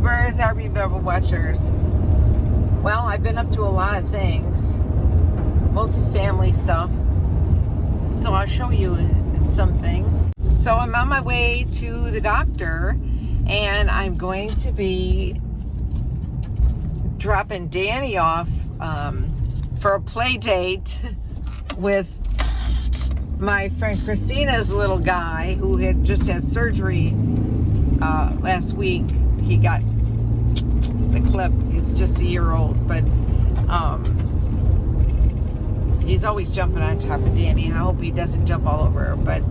YouTubers, RVRebel watchers. Well, I've been up to a lot of things, mostly family stuff. So I'll show you some things. So I'm on my way to the doctor, and I'm going to be dropping Danny off for a play date with my friend Christina's little guy who had just had surgery last week. He got the clip. He's just a year old, but he's always jumping on top of Danny. I hope he doesn't jump all over her. But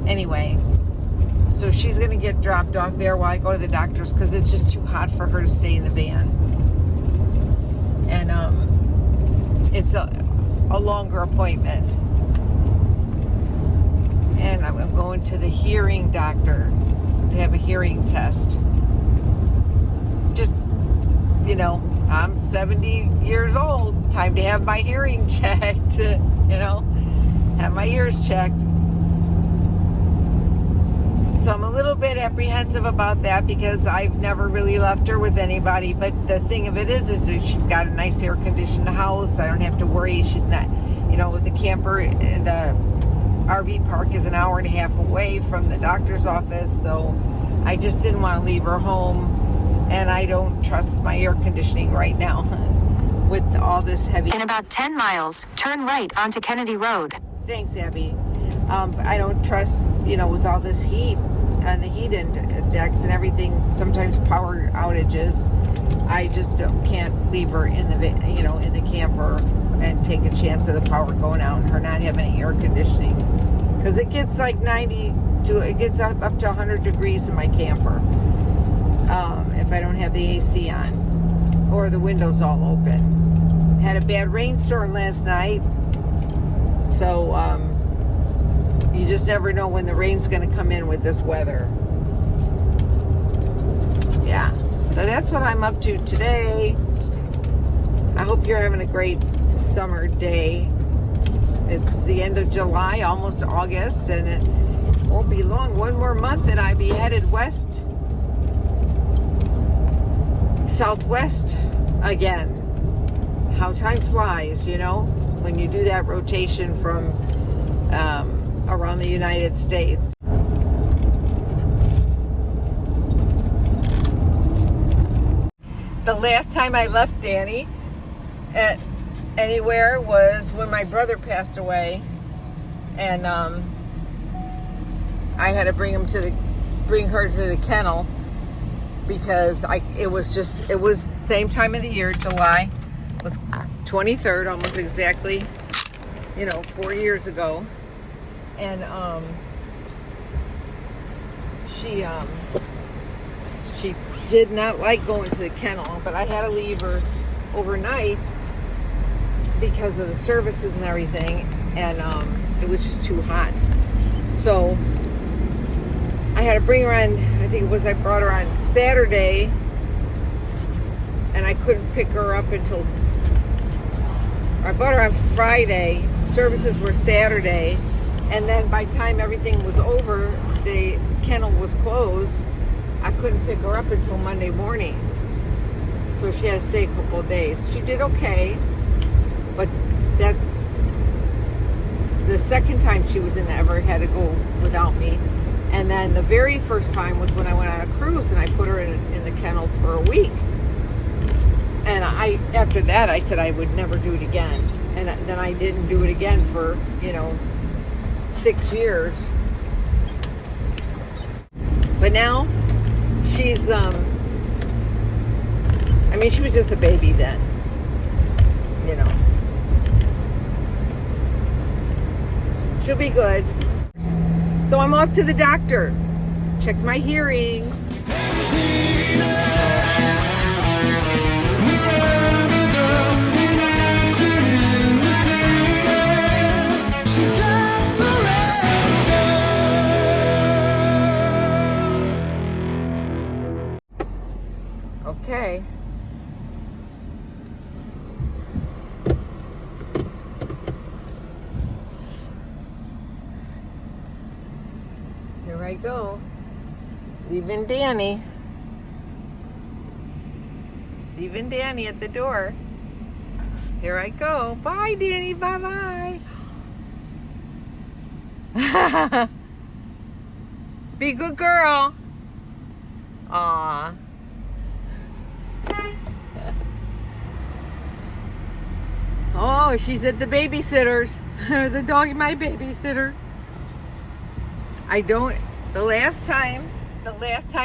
anyway, so she's going to get dropped off there while I go to the doctor's because it's just too hot for her to stay in the van. And it's a longer appointment. And I'm going to the hearing doctor to have a hearing test. Just, you know, I'm 70 years old. Time to have my hearing checked, you know, have my ears checked. So I'm a little bit apprehensive about that because I've never really left her with anybody. But the thing of it is that she's got a nice air-conditioned house. I don't have to worry. She's not, you know, with the camper, the RV park is an hour and a half away from the doctor's office. So I just didn't want to leave her home. And I don't trust my air conditioning right now with all this heavy. In about 10 miles, turn right onto Kennedy Road. Thanks, Abby. I don't trust, you know, with all this heat and the heat index and everything, sometimes power outages. I just can't leave her in the, you know, in the camper and take a chance of the power going out and her not having any air conditioning. Because it gets like it gets up to 100 degrees in my camper if I don't have the AC on or the windows all open. Had a bad rainstorm last night, so you just never know when the rain's going to come in with this weather. Yeah, so that's what I'm up to today. I hope you're having a great summer day. It's the end of July, almost August, and it won't be long. One more month and I'll be headed west, southwest again. How time flies, you know, when you do that rotation from around the United States. The last time I left Danny at anywhere was when my brother passed away, and I had to bring her to the kennel because it was the same time of the year. July was 23rd, almost exactly, you know, 4 years ago. And she did not like going to the kennel, but I had to leave her overnight because of the services and everything, and it was just too hot. So I had to bring her on, I brought her on Saturday, and I couldn't pick her up until, I bought her on Friday, services were Saturday, and then by the time everything was over, the kennel was closed. I couldn't pick her up until Monday morning. So she had to stay a couple of days. She did okay, but that's the second time she was ever had to go without me. And then the very first time was when I went on a cruise and I put her in the kennel for a week. And after that, I said I would never do it again. And then I didn't do it again for, you know, 6 years. But now she's, she was just a baby then, you know. She'll be good. So I'm off to the doctor. Check my hearing. Okay. Here I go. Leaving Danny. leaving Danny at the door. Here I go. Bye, Danny. Bye-bye. Be a good girl. Aw. Oh, she's at the babysitter's. The dog, my babysitter. The last time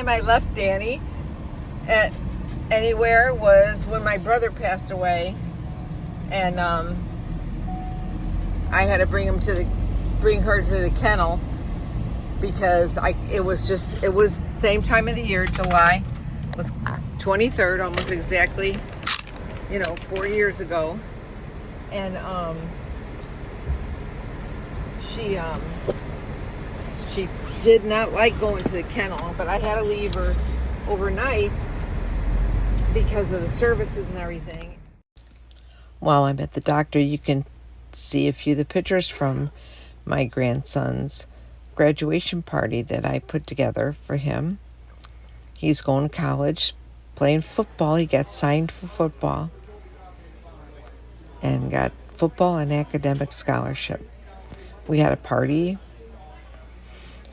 I left Danny at anywhere was when my brother passed away, and I had to bring her to the kennel because it was the same time of the year. July was 23rd, almost exactly, 4 years ago, and she did not like going to the kennel, but I had to leave her overnight because of the services and everything. While I'm at the doctor, you can see a few of the pictures from my grandson's graduation party that I put together for him. He's going to college, playing football. He got signed for football and got football and academic scholarship. We had a party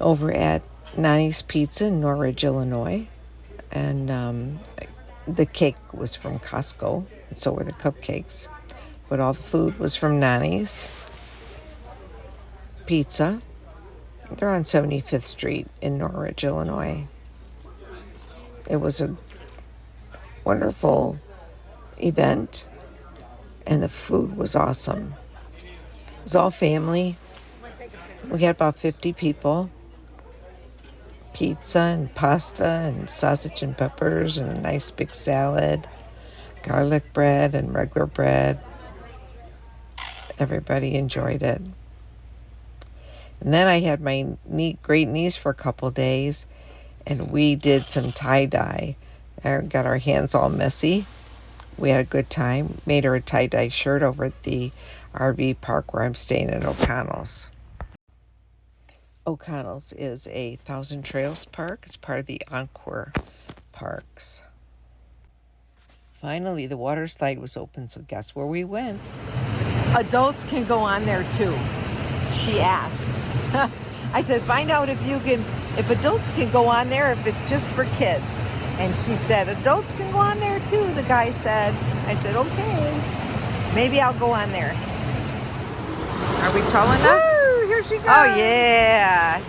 over at Nani's Pizza in Norridge, Illinois, and the cake was from Costco, and so were the cupcakes, but all the food was from Nani's Pizza. They're on 75th Street in Norridge, Illinois. It was a wonderful event, and the food was awesome. It was all family. We had about 50 people. Pizza and pasta and sausage and peppers and a nice big salad, garlic bread and regular bread. Everybody enjoyed it. And then I had my great niece for a couple days, and we did some tie-dye. Got our hands all messy. We had a good time. Made her a tie-dye shirt over at the RV park where I'm staying at O'Connell's. O'Connell's is a Thousand Trails park. It's part of the Encore Parks. Finally, the water slide was open, so guess where we went? Adults can go on there too, she asked. I said, find out if adults can go on there, if it's just for kids. And she said, adults can go on there too, the guy said. I said, okay, maybe I'll go on there. Are we tall enough? Woo, here she goes. Oh yeah.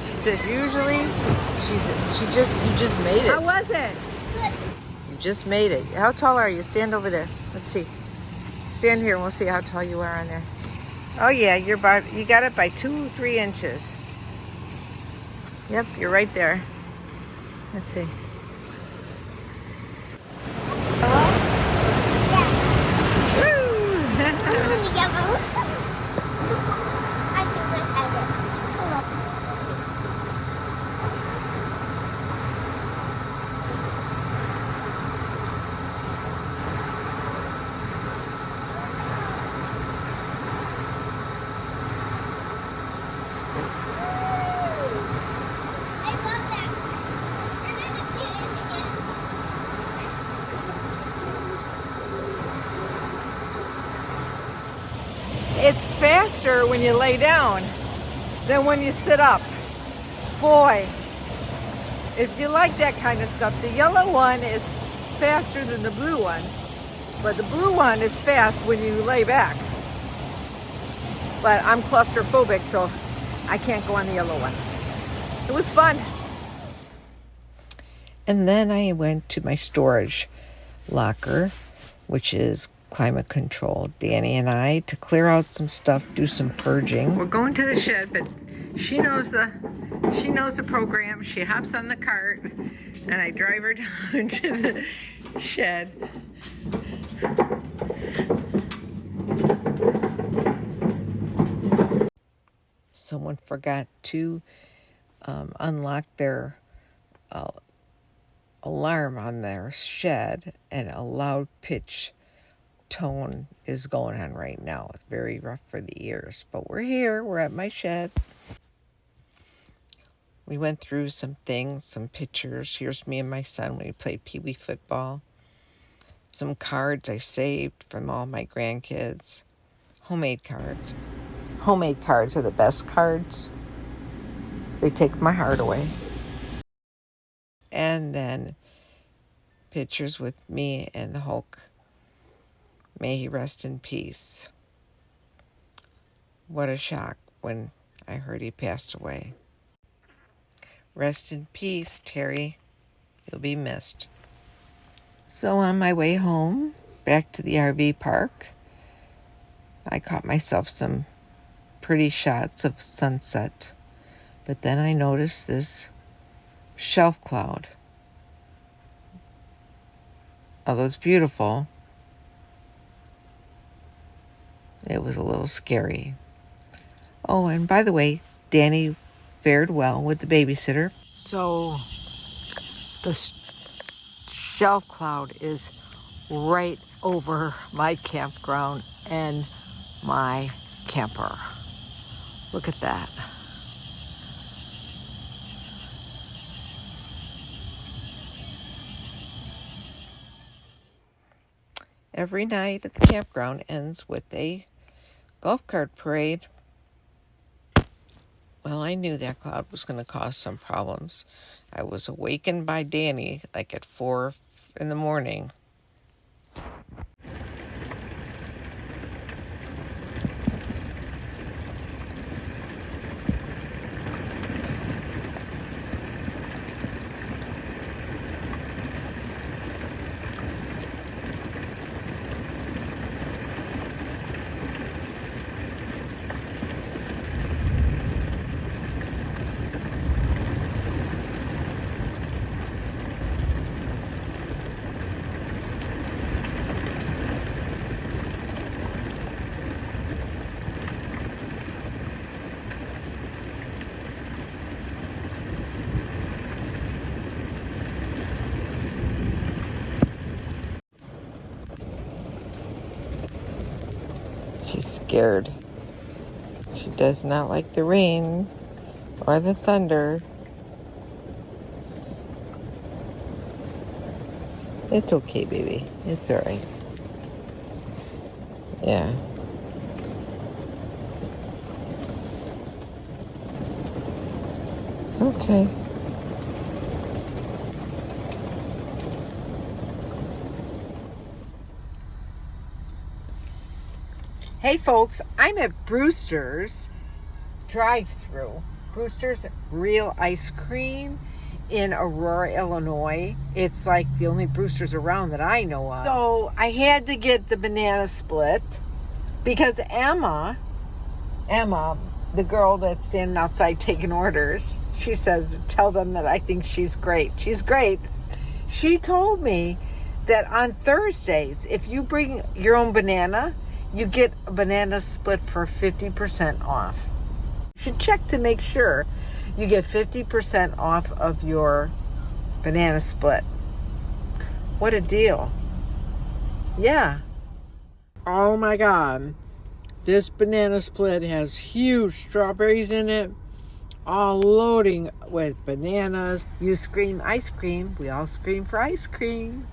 She says usually you just made it. How was it? Good. You just made it. How tall are you? Stand over there. Let's see. Stand here and we'll see how tall you are on there. Oh yeah, you got it by 2-3 inches. Yep, you're right there. Let's see. It's faster when you lay down than when you sit up. Boy, if you like that kind of stuff, the yellow one is faster than the blue one, but the blue one is fast when you lay back. But I'm claustrophobic, so I can't go on the yellow one. It was fun. And then I went to my storage locker, which is climate controlled, Danny and I, to clear out some stuff, do some purging. We're going to the shed, but she knows the program. She hops on the cart and I drive her down to the shed. Someone forgot to unlock their alarm on their shed, and a loud pitch tone is going on right now. It's very rough for the ears, but we're here. We're at my shed. We went through some things, some pictures. Here's me and my son when we played Pee Wee football. some cards I saved from all my grandkids. Homemade cards. Homemade cards are the best cards. They take my heart away. And then pictures with me and the Hulk. May he rest in peace. What a shock when I heard he passed away. Rest in peace, Terry. You'll be missed. So on my way home, back to the RV park, I caught myself some pretty shots of sunset. But then I noticed this shelf cloud. Although it's beautiful, it was a little scary. Oh, and by the way, Danny fared well with the babysitter. So the shelf cloud is right over my campground and my camper. Look at that. Every night at the campground ends with a golf cart parade. Well, I knew that cloud was going to cause some problems. I was awakened by Danny like at 4 in the morning. She's scared. She does not like the rain or the thunder. It's okay, baby. It's all right. Yeah. It's okay. Hey folks, I'm at Brewster's drive-thru. Brewster's Real Ice Cream in Aurora, Illinois. It's like the only Brewster's around that I know of. So I had to get the banana split because Emma, the girl that's standing outside taking orders, she says, tell them that I think she's great. She's great. She told me that on Thursdays, if you bring your own banana, you get a banana split for 50% off. You should check to make sure you get 50% off of your banana split. What a deal. Yeah. Oh my God. This banana split has huge strawberries in it, all loading with bananas. You scream ice cream, we all scream for ice cream.